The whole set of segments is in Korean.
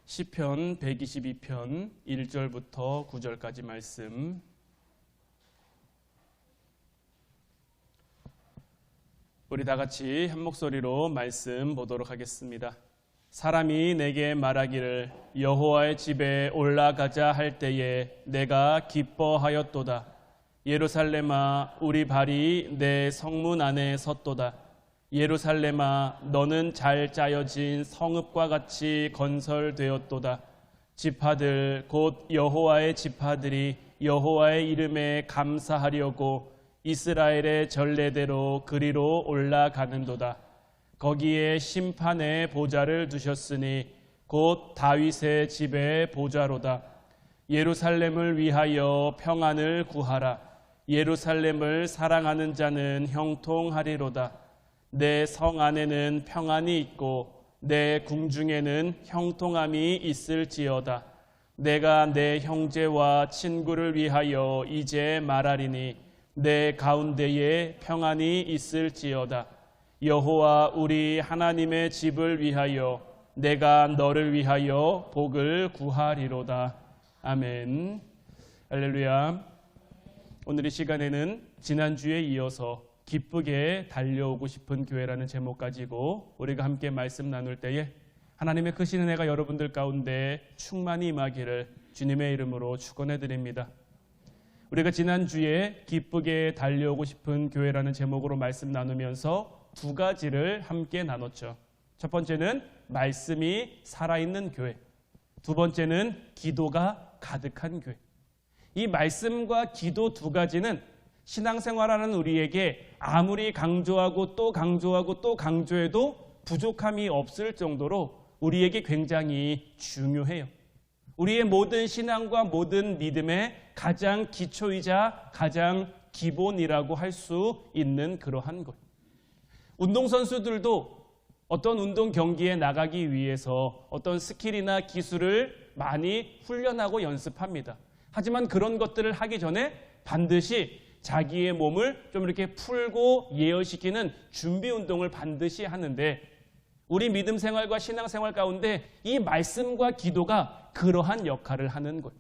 시편 122편 1절부터 9절까지 말씀. 우리 다 같이 한 목소리로 말씀 보도록 하겠습니다. 사람이 내게 말하기를 여호와의 집에 올라가자 할 때에 내가 기뻐하였도다. 예루살렘아, 우리 발이 내 성문 안에 섰도다. 예루살렘아, 너는 잘 짜여진 성읍과 같이 건설되었도다. 지파들 곧 여호와의 지파들이 여호와의 이름에 감사하려고 이스라엘의 전례대로 그리로 올라가는도다. 거기에 심판의 보좌를 두셨으니 곧 다윗의 집의 보좌로다. 예루살렘을 위하여 평안을 구하라. 예루살렘을 사랑하는 자는 형통하리로다. 내 성 안에는 평안이 있고 내 궁중에는 형통함이 있을지어다. 내가 내 형제와 친구를 위하여 이제 말하리니 내 가운데에 평안이 있을지어다. 여호와 우리 하나님의 집을 위하여 내가 너를 위하여 복을 구하리로다. 아멘. 할렐루야. 오늘 이 시간에는 지난주에 이어서 기쁘게 달려오고 싶은 교회라는 제목 가지고 우리가 함께 말씀 나눌 때에 하나님의 크신 은혜가 여러분들 가운데 충만히 임하기를 주님의 이름으로 축원해 드립니다. 우리가 지난주에 기쁘게 달려오고 싶은 교회라는 제목으로 말씀 나누면서 두 가지를 함께 나눴죠. 첫 번째는 말씀이 살아있는 교회, 두 번째는 기도가 가득한 교회. 이 말씀과 기도 두 가지는 신앙생활하는 우리에게 아무리 강조하고 또 강조하고 또 강조해도 부족함이 없을 정도로 우리에게 굉장히 중요해요. 우리의 모든 신앙과 모든 믿음의 가장 기초이자 가장 기본이라고 할 수 있는 그러한 것. 운동선수들도 어떤 운동 경기에 나가기 위해서 어떤 스킬이나 기술을 많이 훈련하고 연습합니다. 하지만 그런 것들을 하기 전에 반드시 자기의 몸을 좀 이렇게 풀고 예열시키는 준비 운동을 반드시 하는데 우리 믿음 생활과 신앙 생활 가운데 이 말씀과 기도가 그러한 역할을 하는 거예요.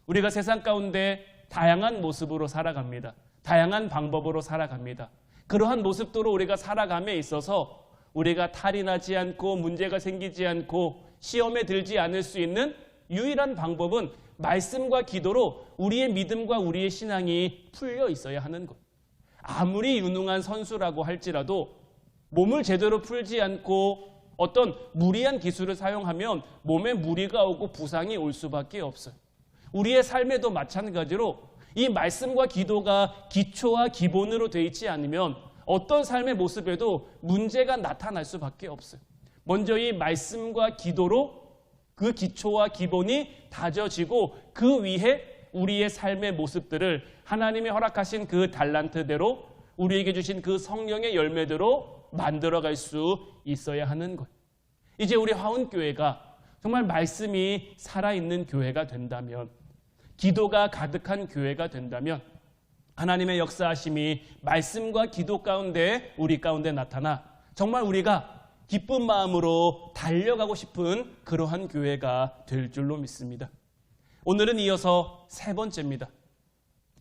우리가 세상 가운데 다양한 모습으로 살아갑니다. 다양한 방법으로 살아갑니다. 그러한 모습대로 우리가 살아감에 있어서 우리가 탈이 나지 않고 문제가 생기지 않고 시험에 들지 않을 수 있는 유일한 방법은 말씀과 기도로 우리의 믿음과 우리의 신앙이 풀려 있어야 하는 것. 아무리 유능한 선수라고 할지라도 몸을 제대로 풀지 않고 어떤 무리한 기술을 사용하면 몸에 무리가 오고 부상이 올 수밖에 없어요. 우리의 삶에도 마찬가지로 이 말씀과 기도가 기초와 기본으로 되어 있지 않으면 어떤 삶의 모습에도 문제가 나타날 수밖에 없어요. 먼저 이 말씀과 기도로 그 기초와 기본이 다져지고 그 위에 우리의 삶의 모습들을 하나님이 허락하신 그 달란트대로 우리에게 주신 그 성령의 열매대로 만들어갈 수 있어야 하는 것. 이제 우리 화운교회가 정말 말씀이 살아있는 교회가 된다면, 기도가 가득한 교회가 된다면 하나님의 역사하심이 말씀과 기도 가운데 우리 가운데 나타나 정말 우리가 기쁜 마음으로 달려가고 싶은 그러한 교회가 될 줄로 믿습니다. 오늘은 이어서 세 번째입니다.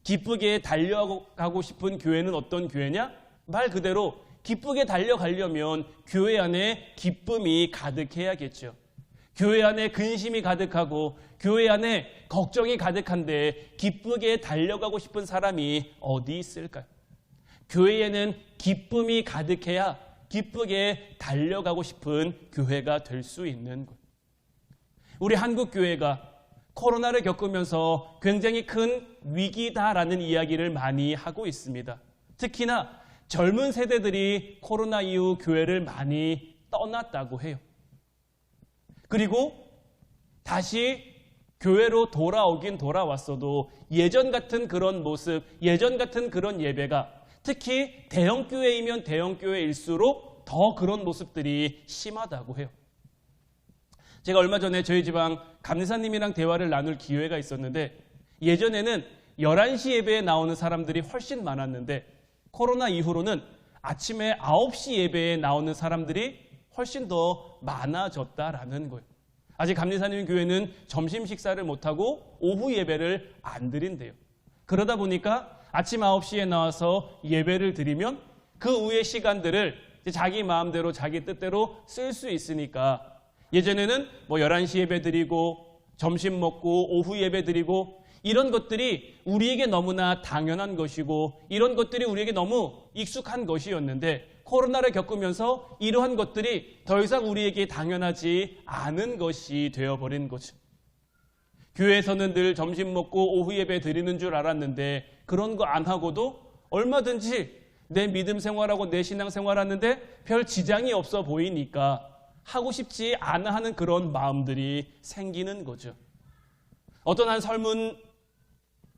기쁘게 달려가고 싶은 교회는 어떤 교회냐? 말 그대로 기쁘게 달려가려면 교회 안에 기쁨이 가득해야겠죠. 교회 안에 근심이 가득하고 교회 안에 걱정이 가득한데 기쁘게 달려가고 싶은 사람이 어디 있을까요? 교회에는 기쁨이 가득해야 기쁘게 달려가고 싶은 교회가 될 수 있는 것. 우리 한국교회가 코로나를 겪으면서 굉장히 큰 위기다라는 이야기를 많이 하고 있습니다. 특히나 젊은 세대들이 코로나 이후 교회를 많이 떠났다고 해요. 그리고 다시 교회로 돌아오긴 돌아왔어도 예전 같은 그런 모습, 예전 같은 그런 예배가 특히 대형교회이면 대형교회일수록 더 그런 모습들이 심하다고 해요. 제가 얼마 전에 저희 지방 감리사님이랑 대화를 나눌 기회가 있었는데 예전에는 11시 예배에 나오는 사람들이 훨씬 많았는데 코로나 이후로는 아침에 9시 예배에 나오는 사람들이 훨씬 더 많아졌다라는 거예요. 아직 감리사님 교회는 점심 식사를 못하고 오후 예배를 안 드린대요. 그러다 보니까 아침 9시에 나와서 예배를 드리면 그 후의 시간들을 자기 마음대로 자기 뜻대로 쓸 수 있으니까 예전에는 11시 예배 드리고 점심 먹고 오후 예배 드리고 이런 것들이 우리에게 너무나 당연한 것이고 이런 것들이 우리에게 너무 익숙한 것이었는데 코로나를 겪으면서 이러한 것들이 더 이상 우리에게 당연하지 않은 것이 되어버린 거죠. 교회에서는 늘 점심 먹고 오후 예배 드리는 줄 알았는데 그런 거 안 하고도 얼마든지 내 믿음 생활하고 내 신앙 생활하는데 별 지장이 없어 보이니까 하고 싶지 않아 하는 그런 마음들이 생기는 거죠. 어떤 한 설문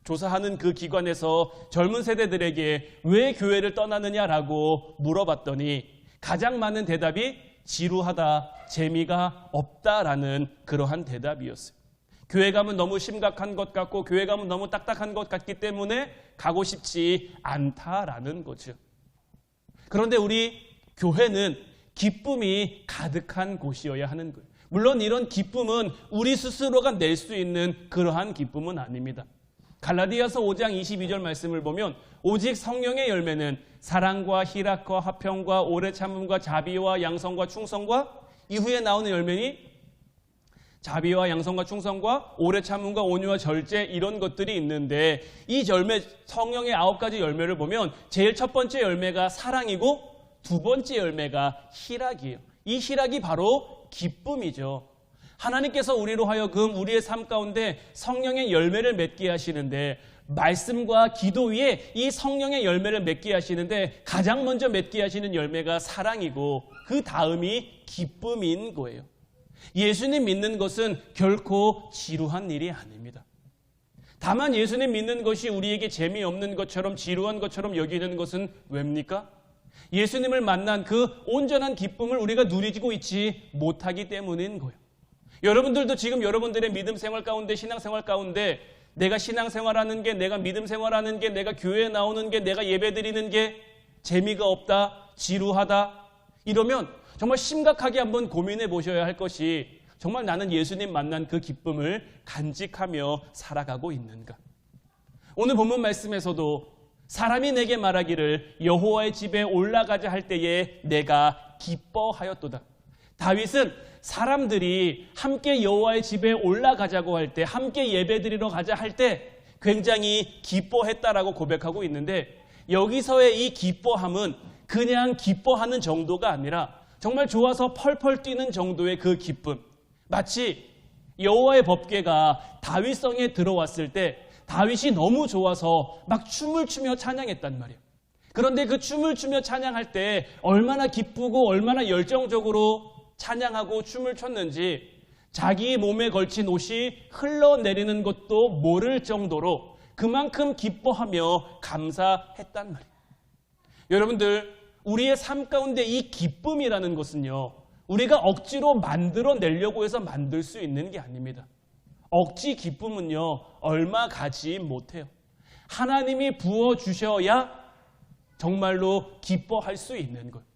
조사하는 그 기관에서 젊은 세대들에게 왜 교회를 떠나느냐라고 물어봤더니 가장 많은 대답이 지루하다, 재미가 없다라는 그러한 대답이었어요. 교회 가면 너무 심각한 것 같고 교회 가면 너무 딱딱한 것 같기 때문에 가고 싶지 않다라는 거죠. 그런데 우리 교회는 기쁨이 가득한 곳이어야 하는 거예요. 물론 이런 기쁨은 우리 스스로가 낼 수 있는 그러한 기쁨은 아닙니다. 갈라디아서 5장 22절 말씀을 보면 오직 성령의 열매는 사랑과 희락과 화평과 오래 참음과 자비와 양성과 충성과 이후에 나오는 열매니 자비와 양성과 충성과 오래 참음과 온유와 절제 이런 것들이 있는데 이 열매 성령의 9가지 열매를 보면 제일 첫 번째 열매가 사랑이고 두 번째 열매가 희락이에요. 이 희락이 바로 기쁨이죠. 하나님께서 우리로 하여금 우리의 삶 가운데 성령의 열매를 맺게 하시는데 말씀과 기도 위에 이 성령의 열매를 맺게 하시는데 가장 먼저 맺게 하시는 열매가 사랑이고 그 다음이 기쁨인 거예요. 예수님 믿는 것은 결코 지루한 일이 아닙니다. 다만 예수님 믿는 것이 우리에게 재미없는 것처럼 지루한 것처럼 여기는 것은 왜입니까? 예수님을 만난 그 온전한 기쁨을 우리가 누리고 있지 못하기 때문인 거예요. 여러분들도 지금 여러분들의 믿음 생활 가운데 신앙 생활 가운데 내가 신앙 생활하는 게 내가 믿음 생활하는 게 내가 교회에 나오는 게 내가 예배 드리는 게 재미가 없다, 지루하다 이러면 정말 심각하게 한번 고민해 보셔야 할 것이 정말 나는 예수님 만난 그 기쁨을 간직하며 살아가고 있는가? 오늘 본문 말씀에서도 사람이 내게 말하기를 여호와의 집에 올라가자 할 때에 내가 기뻐하였도다. 다윗은 사람들이 함께 여호와의 집에 올라가자고 할 때 함께 예배드리러 가자 할 때 굉장히 기뻐했다라고 고백하고 있는데 여기서의 이 기뻐함은 그냥 기뻐하는 정도가 아니라 정말 좋아서 펄펄 뛰는 정도의 그 기쁨. 마치 여호와의 법궤가 다윗성에 들어왔을 때 다윗이 너무 좋아서 막 춤을 추며 찬양했단 말이에요. 그런데 그 춤을 추며 찬양할 때 얼마나 기쁘고 얼마나 열정적으로 찬양하고 춤을 췄는지 자기 몸에 걸친 옷이 흘러내리는 것도 모를 정도로 그만큼 기뻐하며 감사했단 말이에요. 여러분들 우리의 삶 가운데 이 기쁨이라는 것은요 우리가 억지로 만들어내려고 해서 만들 수 있는 게 아닙니다. 억지 기쁨은요 얼마 가지 못해요. 하나님이 부어주셔야 정말로 기뻐할 수 있는 거예요.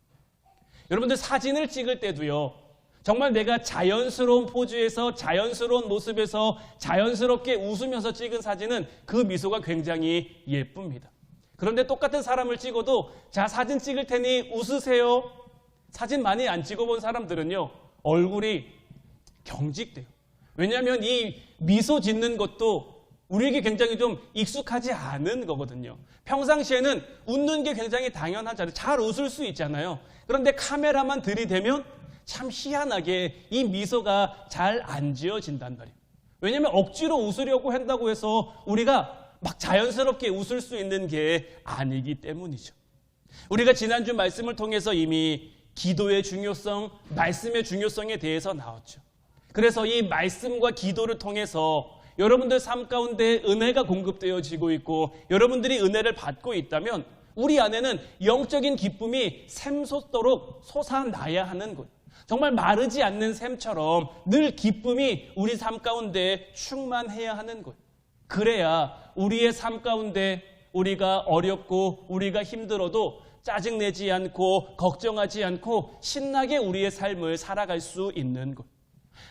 여러분들 사진을 찍을 때도요 정말 내가 자연스러운 포즈에서 자연스러운 모습에서 자연스럽게 웃으면서 찍은 사진은 그 미소가 굉장히 예쁩니다. 그런데 똑같은 사람을 찍어도 자 사진 찍을 테니 웃으세요. 사진 많이 안 찍어본 사람들은요 얼굴이 경직돼요. 왜냐하면 이 미소 짓는 것도 우리에게 굉장히 좀 익숙하지 않은 거거든요. 평상시에는 웃는 게 굉장히 당연하잖아요. 잘 웃을 수 있잖아요. 그런데 카메라만 들이대면 참 희한하게 이 미소가 잘 안 지어진단 말이에요. 왜냐하면 억지로 웃으려고 한다고 해서 우리가 막 자연스럽게 웃을 수 있는 게 아니기 때문이죠. 우리가 지난주 말씀을 통해서 이미 기도의 중요성, 말씀의 중요성에 대해서 나왔죠. 그래서 이 말씀과 기도를 통해서 여러분들 삶 가운데 은혜가 공급되어지고 있고 여러분들이 은혜를 받고 있다면 우리 안에는 영적인 기쁨이 샘솟도록 솟아나야 하는 거예요. 정말 마르지 않는 샘처럼 늘 기쁨이 우리 삶 가운데 충만해야 하는 거예요. 그래야 우리의 삶 가운데 우리가 어렵고 우리가 힘들어도 짜증내지 않고 걱정하지 않고 신나게 우리의 삶을 살아갈 수 있는 거예요.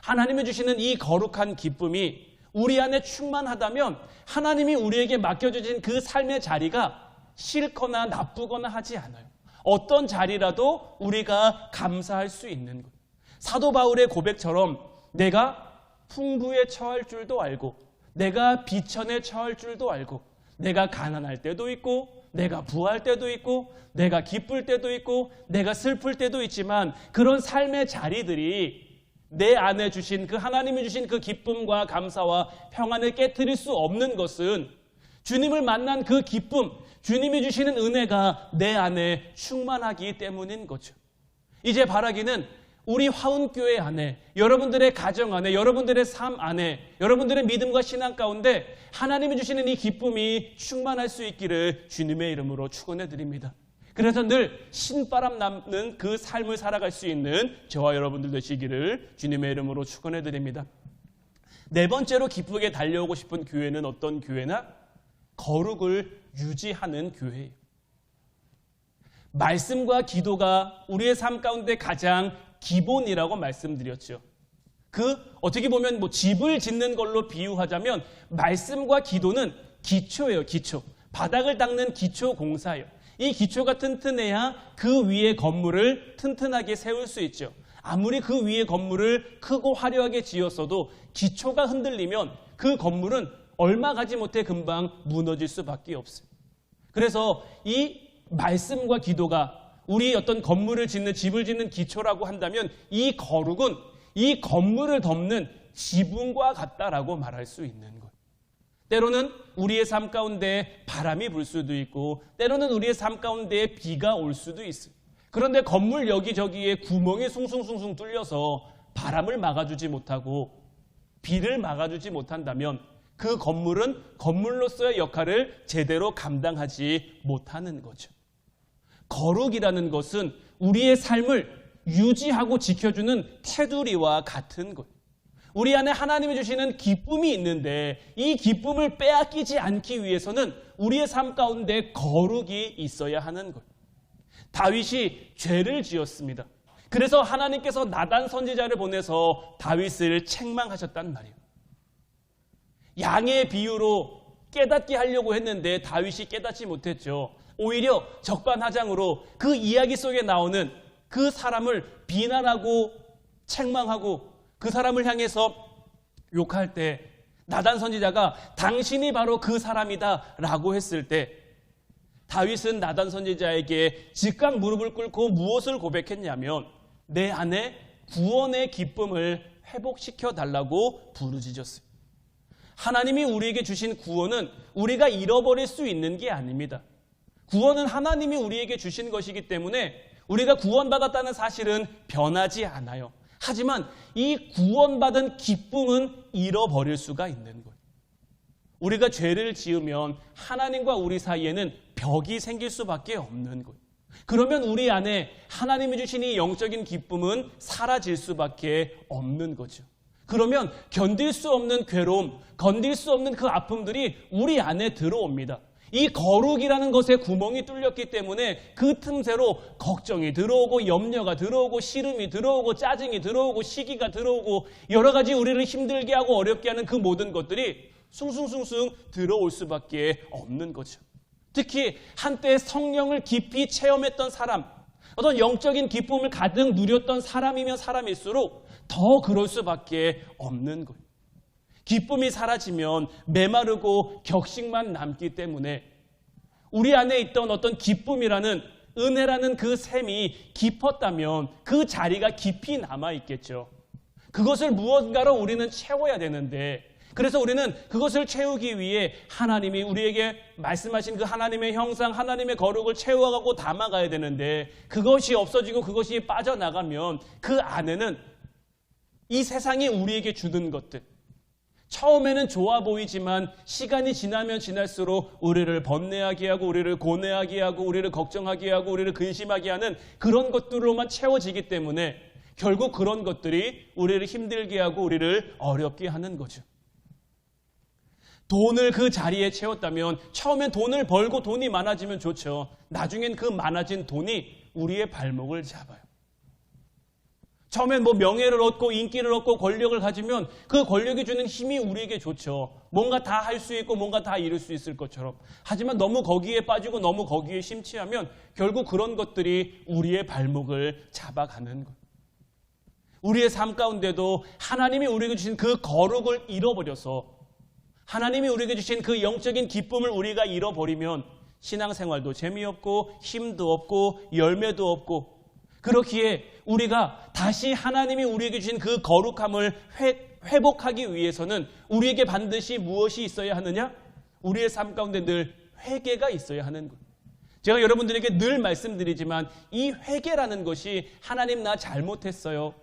하나님이 주시는 이 거룩한 기쁨이 우리 안에 충만하다면 하나님이 우리에게 맡겨주신 그 삶의 자리가 싫거나 나쁘거나 하지 않아요. 어떤 자리라도 우리가 감사할 수 있는 것. 사도 바울의 고백처럼 내가 풍부에 처할 줄도 알고 내가 비천에 처할 줄도 알고 내가 가난할 때도 있고 내가 부할 때도 있고 내가 기쁠 때도 있고 내가 슬플 때도 있지만 그런 삶의 자리들이 내 안에 주신 그 하나님이 주신 그 기쁨과 감사와 평안을 깨트릴 수 없는 것은 주님을 만난 그 기쁨, 주님이 주시는 은혜가 내 안에 충만하기 때문인 거죠. 이제 바라기는 우리 화운교회 안에, 여러분들의 가정 안에, 여러분들의 삶 안에, 여러분들의 믿음과 신앙 가운데 하나님이 주시는 이 기쁨이 충만할 수 있기를 주님의 이름으로 축원해 드립니다. 그래서 늘 신바람 남는 그 삶을 살아갈 수 있는 저와 여러분들 되시기를 주님의 이름으로 축원해 드립니다. 네 번째로 기쁘게 달려오고 싶은 교회는 어떤 교회나 거룩을 유지하는 교회예요. 말씀과 기도가 우리의 삶 가운데 가장 기본이라고 말씀드렸죠. 어떻게 보면 집을 짓는 걸로 비유하자면 말씀과 기도는 기초예요, 기초. 바닥을 닦는 기초 공사예요. 이 기초가 튼튼해야 그 위에 건물을 튼튼하게 세울 수 있죠. 아무리 그 위에 건물을 크고 화려하게 지었어도 기초가 흔들리면 그 건물은 얼마 가지 못해 금방 무너질 수밖에 없어요. 그래서 이 말씀과 기도가 우리 어떤 건물을 짓는 집을 짓는 기초라고 한다면 이 거룩은 이 건물을 덮는 지붕과 같다라고 말할 수 있는 것. 때로는 우리의 삶 가운데 바람이 불 수도 있고 때로는 우리의 삶 가운데 비가 올 수도 있어요. 그런데 건물 여기저기에 구멍이 숭숭숭숭 뚫려서 바람을 막아주지 못하고 비를 막아주지 못한다면 그 건물은 건물로서의 역할을 제대로 감당하지 못하는 거죠. 거룩이라는 것은 우리의 삶을 유지하고 지켜주는 테두리와 같은 것. 우리 안에 하나님이 주시는 기쁨이 있는데 이 기쁨을 빼앗기지 않기 위해서는 우리의 삶 가운데 거룩이 있어야 하는 것. 다윗이 죄를 지었습니다. 그래서 하나님께서 나단 선지자를 보내서 다윗을 책망하셨단 말이에요. 양의 비유로 깨닫게 하려고 했는데 다윗이 깨닫지 못했죠. 오히려 적반하장으로 그 이야기 속에 나오는 그 사람을 비난하고 책망하고 그 사람을 향해서 욕할 때 나단 선지자가 당신이 바로 그 사람이다 라고 했을 때 다윗은 나단 선지자에게 즉각 무릎을 꿇고 무엇을 고백했냐면 내 안에 구원의 기쁨을 회복시켜 달라고 부르짖었어요. 하나님이 우리에게 주신 구원은 우리가 잃어버릴 수 있는 게 아닙니다. 구원은 하나님이 우리에게 주신 것이기 때문에 우리가 구원받았다는 사실은 변하지 않아요. 하지만 이 구원받은 기쁨은 잃어버릴 수가 있는 거예요. 우리가 죄를 지으면 하나님과 우리 사이에는 벽이 생길 수밖에 없는 거예요. 그러면 우리 안에 하나님이 주신 이 영적인 기쁨은 사라질 수밖에 없는 거죠. 그러면 견딜 수 없는 괴로움, 견딜 수 없는 그 아픔들이 우리 안에 들어옵니다. 이 거룩이라는 것에 구멍이 뚫렸기 때문에 그 틈새로 걱정이 들어오고 염려가 들어오고 시름이 들어오고 짜증이 들어오고 시기가 들어오고 여러 가지 우리를 힘들게 하고 어렵게 하는 그 모든 것들이 숭숭숭숭 들어올 수밖에 없는 거죠. 특히 한때 성령을 깊이 체험했던 사람, 어떤 영적인 기쁨을 가득 누렸던 사람이면 사람일수록 더 그럴 수밖에 없는 거예요. 기쁨이 사라지면 메마르고 격식만 남기 때문에 우리 안에 있던 어떤 기쁨이라는 은혜라는 그 샘이 깊었다면 그 자리가 깊이 남아있겠죠. 그것을 무언가로 우리는 채워야 되는데 그래서 우리는 그것을 채우기 위해 하나님이 우리에게 말씀하신 그 하나님의 형상, 하나님의 거룩을 채워가고 담아가야 되는데 그것이 없어지고 그것이 빠져나가면 그 안에는 이 세상이 우리에게 주는 것들, 처음에는 좋아 보이지만 시간이 지나면 지날수록 우리를 번뇌하게 하고 우리를 고뇌하게 하고 우리를 걱정하게 하고 우리를 근심하게 하는 그런 것들로만 채워지기 때문에 결국 그런 것들이 우리를 힘들게 하고 우리를 어렵게 하는 거죠. 돈을 그 자리에 채웠다면 처음엔 돈을 벌고 돈이 많아지면 좋죠. 나중엔 그 많아진 돈이 우리의 발목을 잡아요. 처음엔 뭐 명예를 얻고 인기를 얻고 권력을 가지면 그 권력이 주는 힘이 우리에게 좋죠. 뭔가 다 할 수 있고 뭔가 다 이룰 수 있을 것처럼. 하지만 너무 거기에 빠지고 너무 거기에 심취하면 결국 그런 것들이 우리의 발목을 잡아가는 것. 우리의 삶 가운데도 하나님이 우리에게 주신 그 거룩을 잃어버려서 하나님이 우리에게 주신 그 영적인 기쁨을 우리가 잃어버리면 신앙생활도 재미없고 힘도 없고 열매도 없고, 그렇기에 우리가 다시 하나님이 우리에게 주신 그 거룩함을 회복하기 위해서는 우리에게 반드시 무엇이 있어야 하느냐? 우리의 삶 가운데 늘 회개가 있어야 하는 것. 제가 여러분들에게 늘 말씀드리지만 이 회개라는 것이 하나님 나 잘못했어요,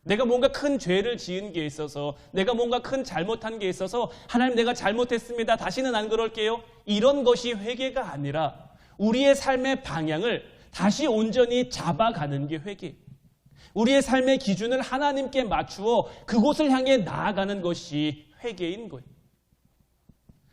내가 뭔가 큰 죄를 지은 게 있어서, 내가 뭔가 큰 잘못한 게 있어서 하나님 내가 잘못했습니다, 다시는 안 그럴게요, 이런 것이 회개가 아니라 우리의 삶의 방향을 다시 온전히 잡아가는 게 회개. 우리의 삶의 기준을 하나님께 맞추어 그곳을 향해 나아가는 것이 회개인 거예요.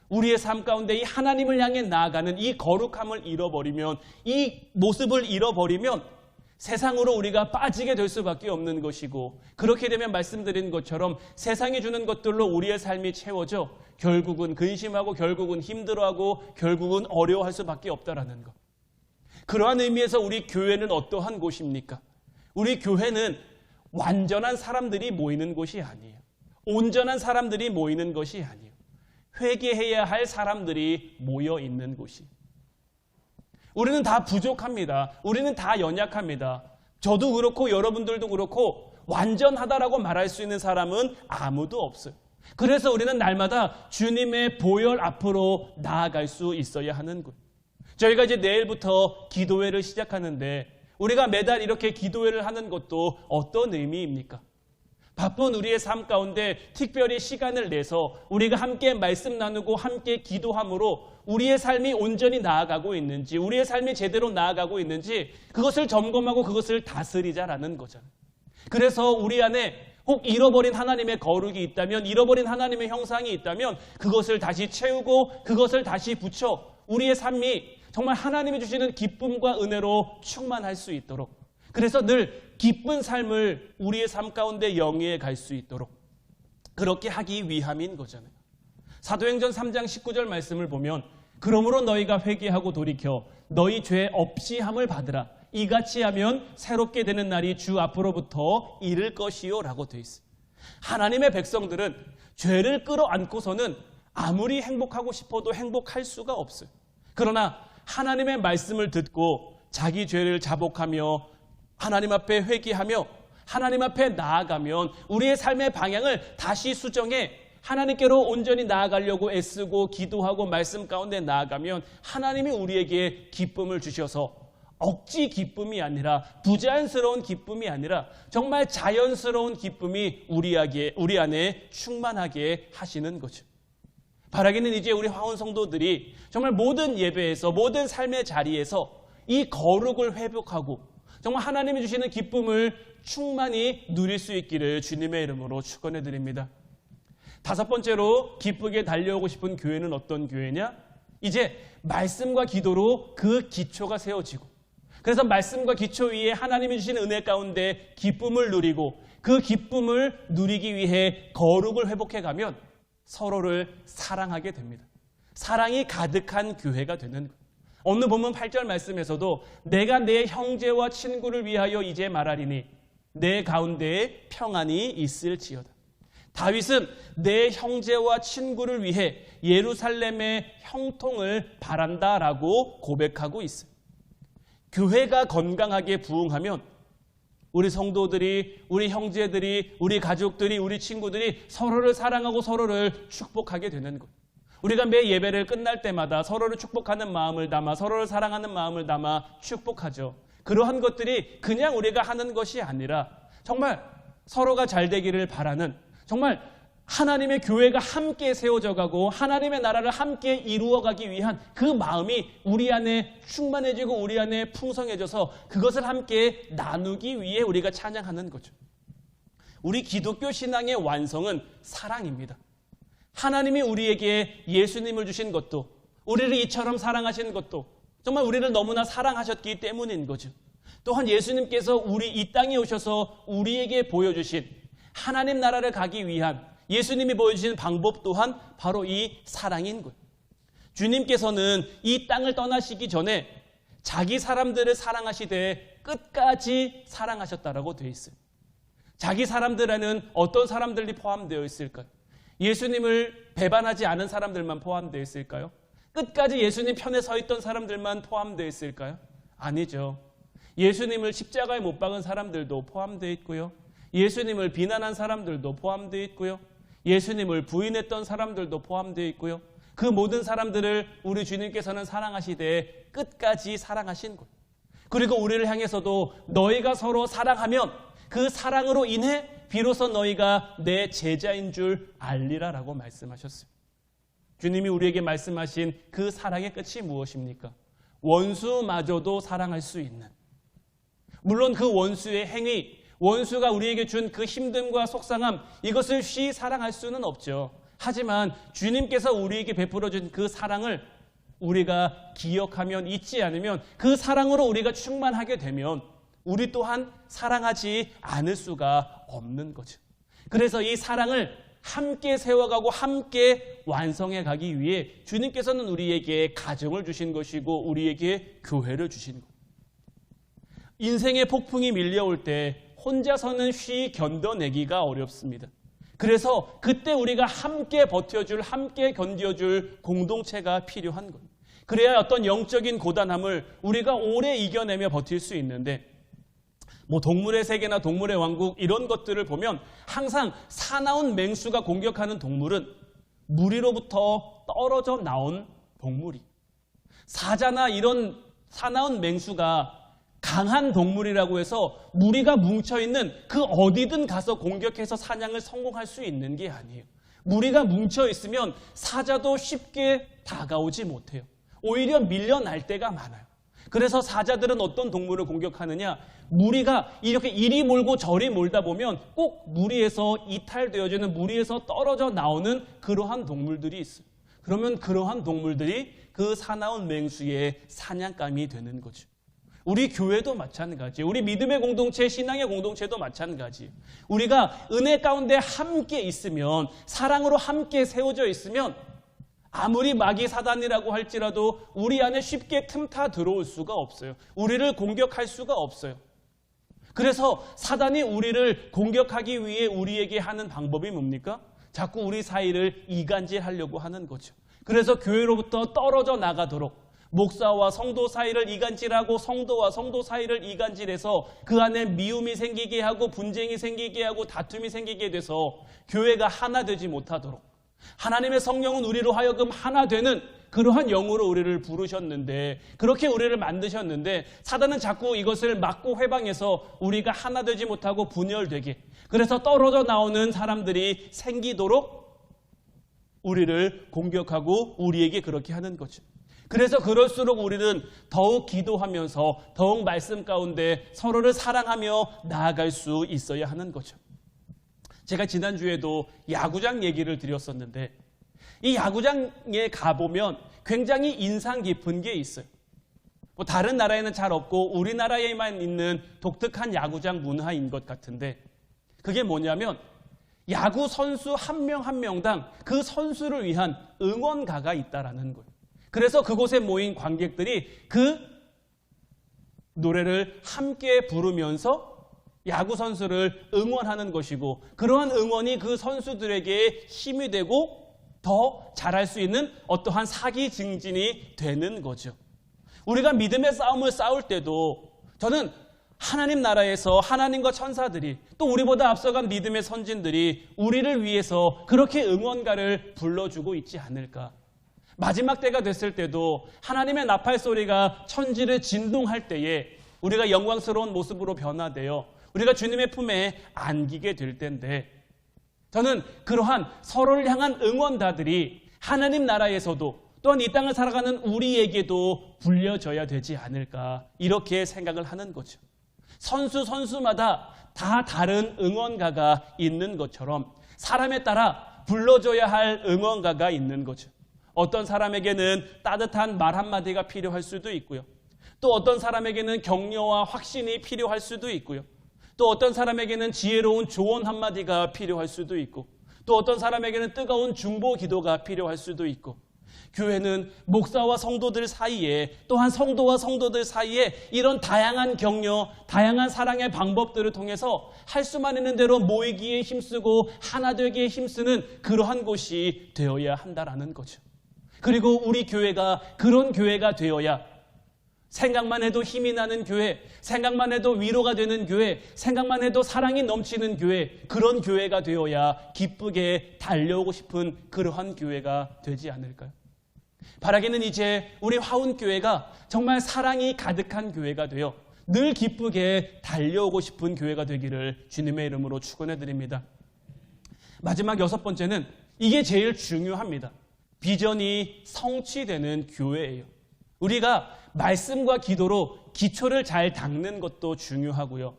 우리의 삶 가운데 이 하나님을 향해 나아가는 이 거룩함을 잃어버리면, 이 모습을 잃어버리면 세상으로 우리가 빠지게 될 수밖에 없는 것이고, 그렇게 되면 말씀드린 것처럼 세상이 주는 것들로 우리의 삶이 채워져 결국은 근심하고 결국은 힘들어하고 결국은 어려워할 수밖에 없다라는 것. 그러한 의미에서 우리 교회는 어떠한 곳입니까? 우리 교회는 완전한 사람들이 모이는 곳이 아니에요. 온전한 사람들이 모이는 것이 아니에요. 회개해야 할 사람들이 모여 있는 곳이. 우리는 다 부족합니다. 우리는 다 연약합니다. 저도 그렇고 여러분들도 그렇고 완전하다라고 말할 수 있는 사람은 아무도 없어요. 그래서 우리는 날마다 주님의 보혈 앞으로 나아갈 수 있어야 하는 것. 저희가 이제 내일부터 기도회를 시작하는데 우리가 매달 이렇게 기도회를 하는 것도 어떤 의미입니까? 바쁜 우리의 삶 가운데 특별히 시간을 내서 우리가 함께 말씀 나누고 함께 기도함으로 우리의 삶이 온전히 나아가고 있는지, 우리의 삶이 제대로 나아가고 있는지 그것을 점검하고 그것을 다스리자라는 거잖아요. 그래서 우리 안에 혹 잃어버린 하나님의 거룩이 있다면, 잃어버린 하나님의 형상이 있다면 그것을 다시 채우고 그것을 다시 붙여 우리의 삶이 정말 하나님이 주시는 기쁨과 은혜로 충만할 수 있도록, 그래서 늘 기쁜 삶을 우리의 삶 가운데 영위해 갈 수 있도록 그렇게 하기 위함인 거잖아요. 사도행전 3장 19절 말씀을 보면 그러므로 너희가 회개하고 돌이켜 너희 죄 없이 함을 받으라. 이같이 하면 새롭게 되는 날이 주 앞으로부터 이를 것이요 라고 되어 있어요. 하나님의 백성들은 죄를 끌어안고서는 아무리 행복하고 싶어도 행복할 수가 없어요. 그러나 하나님의 말씀을 듣고 자기 죄를 자복하며 하나님 앞에 회개하며 하나님 앞에 나아가면 우리의 삶의 방향을 다시 수정해 하나님께로 온전히 나아가려고 애쓰고 기도하고 말씀 가운데 나아가면 하나님이 우리에게 기쁨을 주셔서 억지 기쁨이 아니라, 부자연스러운 기쁨이 아니라 정말 자연스러운 기쁨이 우리 안에 충만하게 하시는 거죠. 바라기는 이제 우리 화원 성도들이 정말 모든 예배에서, 모든 삶의 자리에서 이 거룩을 회복하고 정말 하나님이 주시는 기쁨을 충만히 누릴 수 있기를 주님의 이름으로 축원해 드립니다. 다섯 번째로 기쁘게 달려오고 싶은 교회는 어떤 교회냐? 이제 말씀과 기도로 그 기초가 세워지고, 그래서 말씀과 기초 위에 하나님이 주시는 은혜 가운데 기쁨을 누리고 그 기쁨을 누리기 위해 거룩을 회복해 가면 서로를 사랑하게 됩니다. 사랑이 가득한 교회가 되는 것. 오늘 본문 8절 말씀에서도 내가 내 형제와 친구를 위하여 이제 말하리니 내 가운데에 평안이 있을지어다. 다윗은 내 형제와 친구를 위해 예루살렘의 형통을 바란다라고 고백하고 있어요. 교회가 건강하게 부흥하면 우리 성도들이, 우리 형제들이, 우리 가족들이, 우리 친구들이 서로를 사랑하고 서로를 축복하게 되는 것. 우리가 매 예배를 끝날 때마다 서로를 축복하는 마음을 담아, 서로를 사랑하는 마음을 담아 축복하죠. 그러한 것들이 그냥 우리가 하는 것이 아니라 정말 서로가 잘 되기를 바라는, 정말 하나님의 교회가 함께 세워져 가고 하나님의 나라를 함께 이루어가기 위한 그 마음이 우리 안에 충만해지고 우리 안에 풍성해져서 그것을 함께 나누기 위해 우리가 찬양하는 거죠. 우리 기독교 신앙의 완성은 사랑입니다. 하나님이 우리에게 예수님을 주신 것도, 우리를 이처럼 사랑하신 것도 정말 우리를 너무나 사랑하셨기 때문인 거죠. 또한 예수님께서 우리 이 땅에 오셔서 우리에게 보여주신 하나님 나라를 가기 위한 예수님이 보여주신 방법 또한 바로 이 사랑인 거예요. 주님께서는 이 땅을 떠나시기 전에 자기 사람들을 사랑하시되 끝까지 사랑하셨다라고 되어 있어요. 자기 사람들에는 어떤 사람들이 포함되어 있을까요? 예수님을 배반하지 않은 사람들만 포함되어 있을까요? 끝까지 예수님 편에 서 있던 사람들만 포함되어 있을까요? 아니죠. 예수님을 십자가에 못 박은 사람들도 포함되어 있고요. 예수님을 비난한 사람들도 포함되어 있고요. 예수님을 부인했던 사람들도 포함되어 있고요. 그 모든 사람들을 우리 주님께서는 사랑하시되 끝까지 사랑하신 것. 그리고 우리를 향해서도 너희가 서로 사랑하면 그 사랑으로 인해 비로소 너희가 내 제자인 줄 알리라라고 말씀하셨어요. 주님이 우리에게 말씀하신 그 사랑의 끝이 무엇입니까? 원수마저도 사랑할 수 있는, 물론 그 원수의 행위, 원수가 우리에게 준 그 힘듦과 속상함, 이것을 쉬이 사랑할 수는 없죠. 하지만 주님께서 우리에게 베풀어 준 그 사랑을 우리가 기억하면, 잊지 않으면, 그 사랑으로 우리가 충만하게 되면 우리 또한 사랑하지 않을 수가 없는 거죠. 그래서 이 사랑을 함께 세워가고 함께 완성해 가기 위해 주님께서는 우리에게 가정을 주신 것이고 우리에게 교회를 주신 것. 인생의 폭풍이 밀려올 때 혼자서는 쉬이 견뎌내기가 어렵습니다. 그래서 그때 우리가 함께 버텨줄, 함께 견뎌줄 공동체가 필요한 거예요. 그래야 어떤 영적인 고단함을 우리가 오래 이겨내며 버틸 수 있는데, 동물의 세계나 동물의 왕국 이런 것들을 보면 항상 사나운 맹수가 공격하는 동물은 무리로부터 떨어져 나온 동물이, 사자나 이런 사나운 맹수가 강한 동물이라고 해서 무리가 뭉쳐있는 그 어디든 가서 공격해서 사냥을 성공할 수 있는 게 아니에요. 무리가 뭉쳐있으면 사자도 쉽게 다가오지 못해요. 오히려 밀려날 때가 많아요. 그래서 사자들은 어떤 동물을 공격하느냐, 무리가 이렇게 이리 몰고 저리 몰다 보면 꼭 무리에서 이탈되어지는, 무리에서 떨어져 나오는 그러한 동물들이 있어요. 그러면 그러한 동물들이 그 사나운 맹수의 사냥감이 되는 거죠. 우리 교회도 마찬가지예요. 우리 믿음의 공동체, 신앙의 공동체도 마찬가지예요. 우리가 은혜 가운데 함께 있으면, 사랑으로 함께 세워져 있으면 아무리 마귀 사단이라고 할지라도 우리 안에 쉽게 틈타 들어올 수가 없어요. 우리를 공격할 수가 없어요. 그래서 사단이 우리를 공격하기 위해 우리에게 하는 방법이 뭡니까? 자꾸 우리 사이를 이간질하려고 하는 거죠. 그래서 교회로부터 떨어져 나가도록 목사와 성도 사이를 이간질하고 성도와 성도 사이를 이간질해서 그 안에 미움이 생기게 하고 분쟁이 생기게 하고 다툼이 생기게 돼서 교회가 하나 되지 못하도록, 하나님의 성령은 우리로 하여금 하나 되는 그러한 영으로 우리를 부르셨는데, 그렇게 우리를 만드셨는데 사단은 자꾸 이것을 막고 회방해서 우리가 하나 되지 못하고 분열되게, 그래서 떨어져 나오는 사람들이 생기도록 우리를 공격하고 우리에게 그렇게 하는 거죠. 그래서 그럴수록 우리는 더욱 기도하면서 더욱 말씀 가운데 서로를 사랑하며 나아갈 수 있어야 하는 거죠. 제가 지난주에도 야구장 얘기를 드렸었는데, 이 야구장에 가보면 굉장히 인상 깊은 게 있어요. 다른 나라에는 잘 없고 우리나라에만 있는 독특한 야구장 문화인 것 같은데, 그게 뭐냐면 야구 선수 한 명 한 명당 그 선수를 위한 응원가가 있다라는 거예요. 그래서 그곳에 모인 관객들이 그 노래를 함께 부르면서 야구 선수를 응원하는 것이고, 그러한 응원이 그 선수들에게 힘이 되고 더 잘할 수 있는 어떠한 사기 증진이 되는 거죠. 우리가 믿음의 싸움을 싸울 때도 저는 하나님 나라에서 하나님과 천사들이, 또 우리보다 앞서간 믿음의 선진들이 우리를 위해서 그렇게 응원가를 불러주고 있지 않을까. 마지막 때가 됐을 때도 하나님의 나팔 소리가 천지를 진동할 때에 우리가 영광스러운 모습으로 변화되어 우리가 주님의 품에 안기게 될 텐데, 저는 그러한 서로를 향한 응원가들이 하나님 나라에서도 또한 이 땅을 살아가는 우리에게도 불려져야 되지 않을까, 이렇게 생각을 하는 거죠. 선수마다 다 다른 응원가가 있는 것처럼 사람에 따라 불러줘야 할 응원가가 있는 거죠. 어떤 사람에게는 따뜻한 말 한마디가 필요할 수도 있고요. 또 어떤 사람에게는 격려와 확신이 필요할 수도 있고요. 또 어떤 사람에게는 지혜로운 조언 한마디가 필요할 수도 있고, 또 어떤 사람에게는 뜨거운 중보 기도가 필요할 수도 있고, 교회는 목사와 성도들 사이에, 또한 성도와 성도들 사이에 이런 다양한 격려, 다양한 사랑의 방법들을 통해서 할 수만 있는 대로 모이기에 힘쓰고 하나 되기에 힘쓰는 그러한 곳이 되어야 한다라는 거죠. 그리고 우리 교회가 그런 교회가 되어야 생각만 해도 힘이 나는 교회, 생각만 해도 위로가 되는 교회, 생각만 해도 사랑이 넘치는 교회, 그런 교회가 되어야 기쁘게 달려오고 싶은 그러한 교회가 되지 않을까요? 바라기는 이제 우리 화운교회가 정말 사랑이 가득한 교회가 되어 늘 기쁘게 달려오고 싶은 교회가 되기를 주님의 이름으로 축원해 드립니다. 마지막 6번째는 이게 제일 중요합니다. 비전이 성취되는 교회예요. 우리가 말씀과 기도로 기초를 잘 닦는 것도 중요하고요.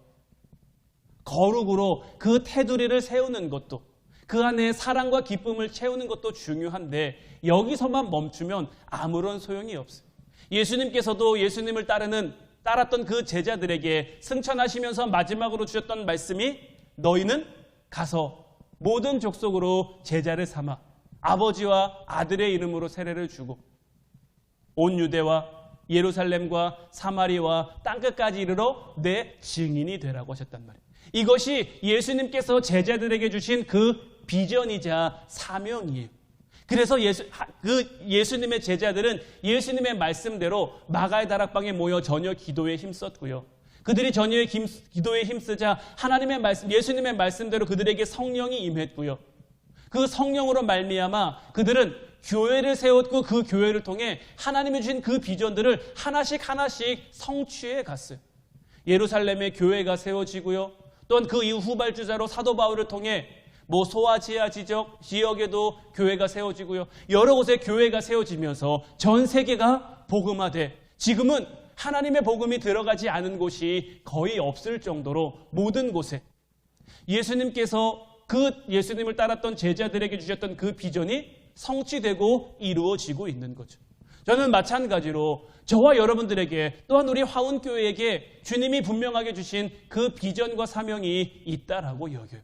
거룩으로 그 테두리를 세우는 것도, 그 안에 사랑과 기쁨을 채우는 것도 중요한데 여기서만 멈추면 아무런 소용이 없어요. 예수님께서도 예수님을 따랐던 그 제자들에게 승천하시면서 마지막으로 주셨던 말씀이 너희는 가서 모든 족속으로 제자를 삼아 아버지와 아들의 이름으로 세례를 주고 온 유대와 예루살렘과 사마리와 땅끝까지 이르러 내 증인이 되라고 하셨단 말이에요. 이것이 예수님께서 제자들에게 주신 그 비전이자 사명이에요. 그래서 예수님의 제자들은 예수님의 말씀대로 마가의 다락방에 모여 저녁 기도에 힘썼고요. 그들이 저녁의 기도에 힘쓰자 하나님의 말씀, 예수님의 말씀대로 그들에게 성령이 임했고요. 그 성령으로 말미암아 그들은 교회를 세웠고 그 교회를 통해 하나님이 주신 그 비전들을 하나씩 성취해 갔어요. 예루살렘에 교회가 세워지고요. 또한 그 이후 후발주자로 사도 바울을 통해 소아지아 지역에도 교회가 세워지고요. 여러 곳에 교회가 세워지면서 전 세계가 복음화돼 지금은 하나님의 복음이 들어가지 않은 곳이 거의 없을 정도로 모든 곳에 예수님께서 그 예수님을 따랐던 제자들에게 주셨던 그 비전이 성취되고 이루어지고 있는 거죠. 저는 마찬가지로 저와 여러분들에게 또한 우리 화운교회에게 주님이 분명하게 주신 그 비전과 사명이 있다라고 여겨요.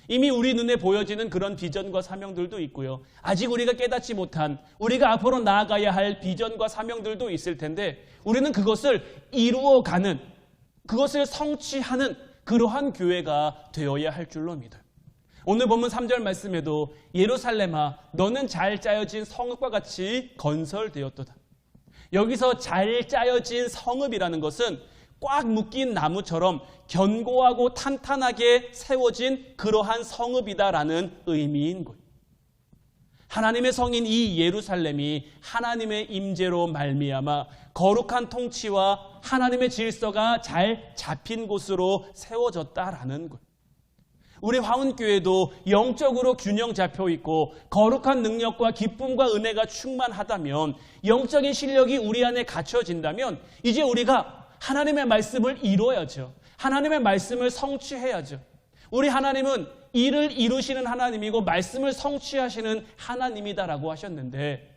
이미 우리 눈에 보여지는 그런 비전과 사명들도 있고요. 아직 우리가 깨닫지 못한, 우리가 앞으로 나아가야 할 비전과 사명들도 있을 텐데 우리는 그것을 이루어가는, 그것을 성취하는 그러한 교회가 되어야 할 줄로 믿어요. 오늘 본문 3절 말씀에도 예루살렘아 너는 잘 짜여진 성읍과 같이 건설되었도다. 여기서 잘 짜여진 성읍이라는 것은 꽉 묶인 나무처럼 견고하고 탄탄하게 세워진 그러한 성읍이다라는 의미인 거예요. 하나님의 성인 이 예루살렘이 하나님의 임재로 말미암아 거룩한 통치와 하나님의 질서가 잘 잡힌 곳으로 세워졌다라는 거예요. 우리 화운교회도 영적으로 균형 잡혀 있고 거룩한 능력과 기쁨과 은혜가 충만하다면, 영적인 실력이 우리 안에 갖춰진다면 이제 우리가 하나님의 말씀을 이루어야죠. 하나님의 말씀을 성취해야죠. 우리 하나님은 일을 이루시는 하나님이고 말씀을 성취하시는 하나님이다라고 하셨는데,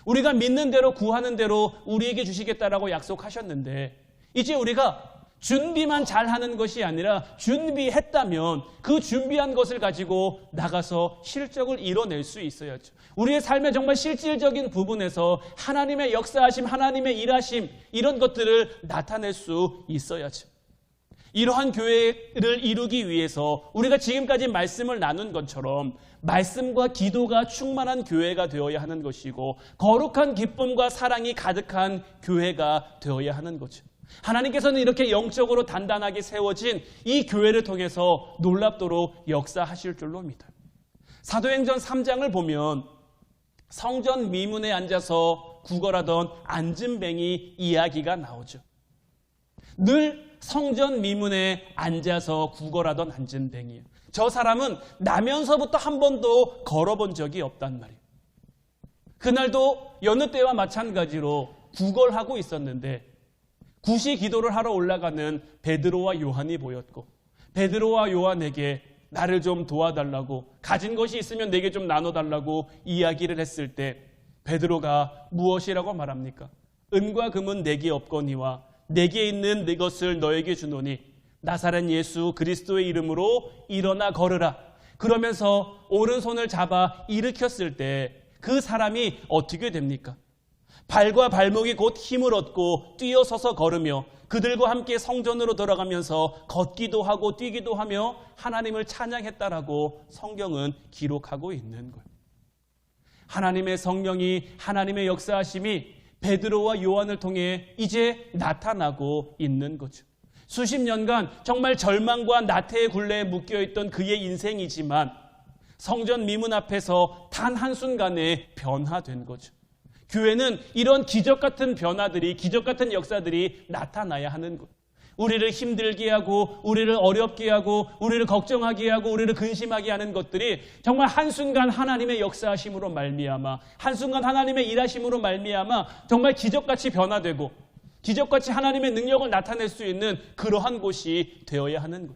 우리가 믿는 대로 구하는 대로 우리에게 주시겠다라고 약속하셨는데, 이제 우리가 준비만 잘하는 것이 아니라 준비했다면 그 준비한 것을 가지고 나가서 실적을 이뤄낼 수 있어야죠. 우리의 삶의 정말 실질적인 부분에서 하나님의 역사하심, 하나님의 일하심, 이런 것들을 나타낼 수 있어야죠. 이러한 교회를 이루기 위해서 우리가 지금까지 말씀을 나눈 것처럼 말씀과 기도가 충만한 교회가 되어야 하는 것이고, 거룩한 기쁨과 사랑이 가득한 교회가 되어야 하는 거죠. 하나님께서는 이렇게 영적으로 단단하게 세워진 이 교회를 통해서 놀랍도록 역사하실 줄로 믿어요. 사도행전 3장을 보면 성전 미문에 앉아서 구걸하던 안진뱅이 이야기가 나오죠. 늘 성전 미문에 앉아서 구걸하던 안진뱅이에요. 저 사람은 나면서부터 한 번도 걸어본 적이 없단 말이에요. 그날도 여느 때와 마찬가지로 구걸하고 있었는데 구시 기도를 하러 올라가는 베드로와 요한이 보였고, 베드로와 요한에게 나를 좀 도와달라고, 가진 것이 있으면 내게 좀 나눠달라고 이야기를 했을 때 베드로가 무엇이라고 말합니까? 은과 금은 내게 없거니와 내게 있는 내 것을 너에게 주노니 나사렛 예수 그리스도의 이름으로 일어나 걸으라. 그러면서 오른손을 잡아 일으켰을 때 그 사람이 어떻게 됩니까? 발과 발목이 곧 힘을 얻고 뛰어서서 걸으며 그들과 함께 성전으로 돌아가면서 걷기도 하고 뛰기도 하며 하나님을 찬양했다라고 성경은 기록하고 있는 거예요. 하나님의 성령이, 하나님의 역사하심이 베드로와 요한을 통해 이제 나타나고 있는 거죠. 수십 년간 정말 절망과 나태의 굴레에 묶여있던 그의 인생이지만 성전 미문 앞에서 단 한순간에 변화된 거죠. 교회는 이런 기적 같은 변화들이, 기적 같은 역사들이 나타나야 하는 것. 우리를 힘들게 하고, 우리를 어렵게 하고, 우리를 걱정하게 하고, 우리를 근심하게 하는 것들이 정말 한순간 하나님의 역사하심으로 말미암아, 한순간 하나님의 일하심으로 말미암아 정말 기적같이 변화되고 기적같이 하나님의 능력을 나타낼 수 있는 그러한 곳이 되어야 하는 것.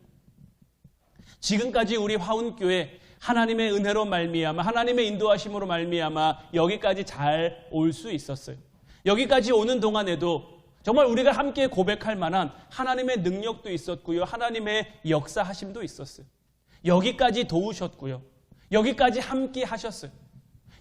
지금까지 우리 화운교회 하나님의 은혜로 말미암아, 하나님의 인도하심으로 말미암아 여기까지 잘 올 수 있었어요. 여기까지 오는 동안에도 정말 우리가 함께 고백할 만한 하나님의 능력도 있었고요. 하나님의 역사하심도 있었어요. 여기까지 도우셨고요. 여기까지 함께 하셨어요.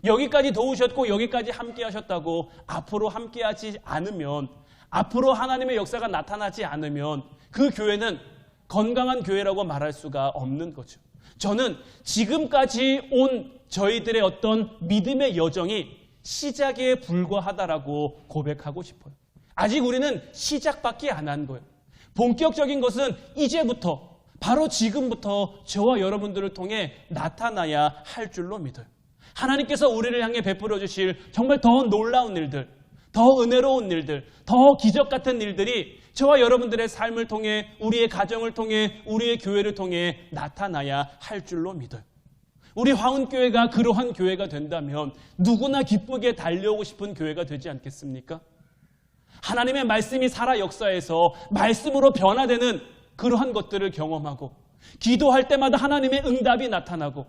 여기까지 도우셨고 여기까지 함께 하셨다고 앞으로 함께 하지 않으면, 앞으로 하나님의 역사가 나타나지 않으면 그 교회는 건강한 교회라고 말할 수가 없는 거죠. 저는 지금까지 온 저희들의 어떤 믿음의 여정이 시작에 불과하다라고 고백하고 싶어요. 아직 우리는 시작밖에 안 한 거예요. 본격적인 것은 이제부터, 바로 지금부터 저와 여러분들을 통해 나타나야 할 줄로 믿어요. 하나님께서 우리를 향해 베풀어 주실 정말 더 놀라운 일들, 더 은혜로운 일들, 더 기적 같은 일들이 저와 여러분들의 삶을 통해, 우리의 가정을 통해, 우리의 교회를 통해 나타나야 할 줄로 믿어요. 우리 화운교회가 그러한 교회가 된다면 누구나 기쁘게 달려오고 싶은 교회가 되지 않겠습니까? 하나님의 말씀이 살아 역사에서 말씀으로 변화되는 그러한 것들을 경험하고, 기도할 때마다 하나님의 응답이 나타나고,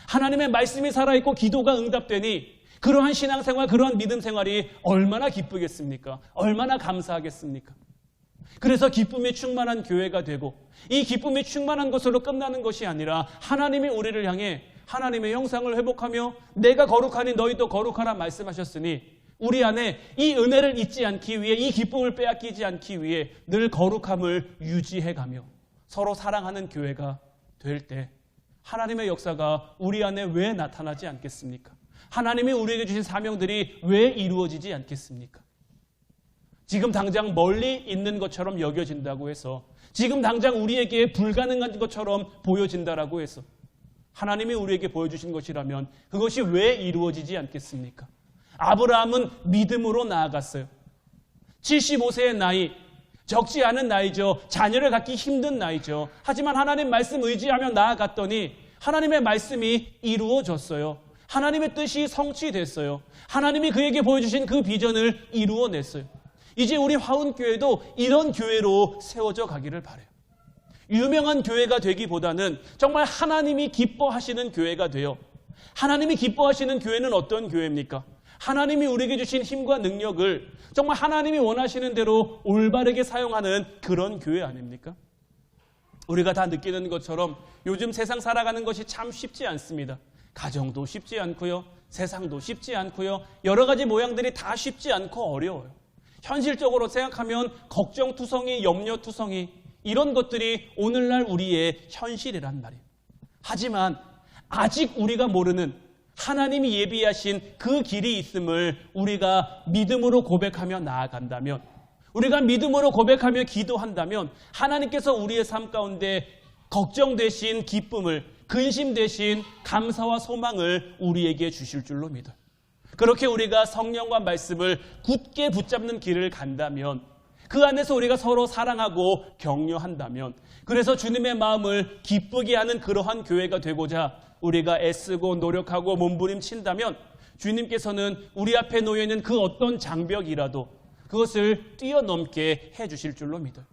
하나님의 말씀이 살아있고 기도가 응답되니 그러한 신앙생활, 그러한 믿음 생활이 얼마나 기쁘겠습니까? 얼마나 감사하겠습니까? 그래서 기쁨이 충만한 교회가 되고, 이 기쁨이 충만한 것으로 끝나는 것이 아니라 하나님이 우리를 향해 하나님의 형상을 회복하며 내가 거룩하니 너희도 거룩하라 말씀하셨으니 우리 안에 이 은혜를 잊지 않기 위해, 이 기쁨을 빼앗기지 않기 위해 늘 거룩함을 유지해가며 서로 사랑하는 교회가 될 때 하나님의 역사가 우리 안에 왜 나타나지 않겠습니까? 하나님이 우리에게 주신 사명들이 왜 이루어지지 않겠습니까? 지금 당장 멀리 있는 것처럼 여겨진다고 해서, 지금 당장 우리에게 불가능한 것처럼 보여진다라고 해서 하나님이 우리에게 보여주신 것이라면 그것이 왜 이루어지지 않겠습니까? 아브라함은 믿음으로 나아갔어요. 75세의 나이, 적지 않은 나이죠. 자녀를 갖기 힘든 나이죠. 하지만 하나님 말씀 의지하며 나아갔더니 하나님의 말씀이 이루어졌어요. 하나님의 뜻이 성취됐어요. 하나님이 그에게 보여주신 그 비전을 이루어냈어요. 이제 우리 화운교회도 이런 교회로 세워져 가기를 바라요. 유명한 교회가 되기보다는 정말 하나님이 기뻐하시는 교회가 돼요. 하나님이 기뻐하시는 교회는 어떤 교회입니까? 하나님이 우리에게 주신 힘과 능력을 정말 하나님이 원하시는 대로 올바르게 사용하는 그런 교회 아닙니까? 우리가 다 느끼는 것처럼 요즘 세상 살아가는 것이 참 쉽지 않습니다. 가정도 쉽지 않고요. 세상도 쉽지 않고요. 여러 가지 모양들이 다 쉽지 않고 어려워요. 현실적으로 생각하면 걱정투성이, 염려투성이, 이런 것들이 오늘날 우리의 현실이란 말이에요. 하지만 아직 우리가 모르는 하나님이 예비하신 그 길이 있음을 우리가 믿음으로 고백하며 나아간다면, 우리가 믿음으로 고백하며 기도한다면 하나님께서 우리의 삶 가운데 걱정 대신 기쁨을, 근심 대신 감사와 소망을 우리에게 주실 줄로 믿어요. 그렇게 우리가 성령과 말씀을 굳게 붙잡는 길을 간다면, 그 안에서 우리가 서로 사랑하고 격려한다면, 그래서 주님의 마음을 기쁘게 하는 그러한 교회가 되고자 우리가 애쓰고 노력하고 몸부림친다면 주님께서는 우리 앞에 놓여있는 그 어떤 장벽이라도 그것을 뛰어넘게 해주실 줄로 믿어요.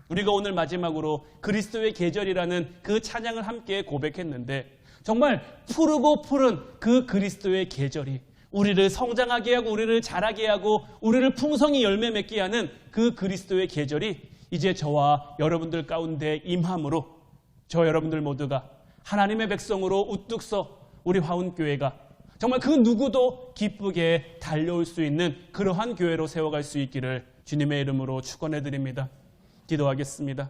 우리가 오늘 마지막으로 그리스도의 계절이라는 그 찬양을 함께 고백했는데, 정말 푸르고 푸른 그 그리스도의 계절이 우리를 성장하게 하고 우리를 자라게 하고 우리를 풍성히 열매 맺게 하는 그 그리스도의 계절이 이제 저와 여러분들 가운데 임함으로 저 여러분들 모두가 하나님의 백성으로 우뚝 서 우리 화운교회가 정말 그 누구도 기쁘게 달려올 수 있는 그러한 교회로 세워갈 수 있기를 주님의 이름으로 축원해 드립니다. 기도하겠습니다.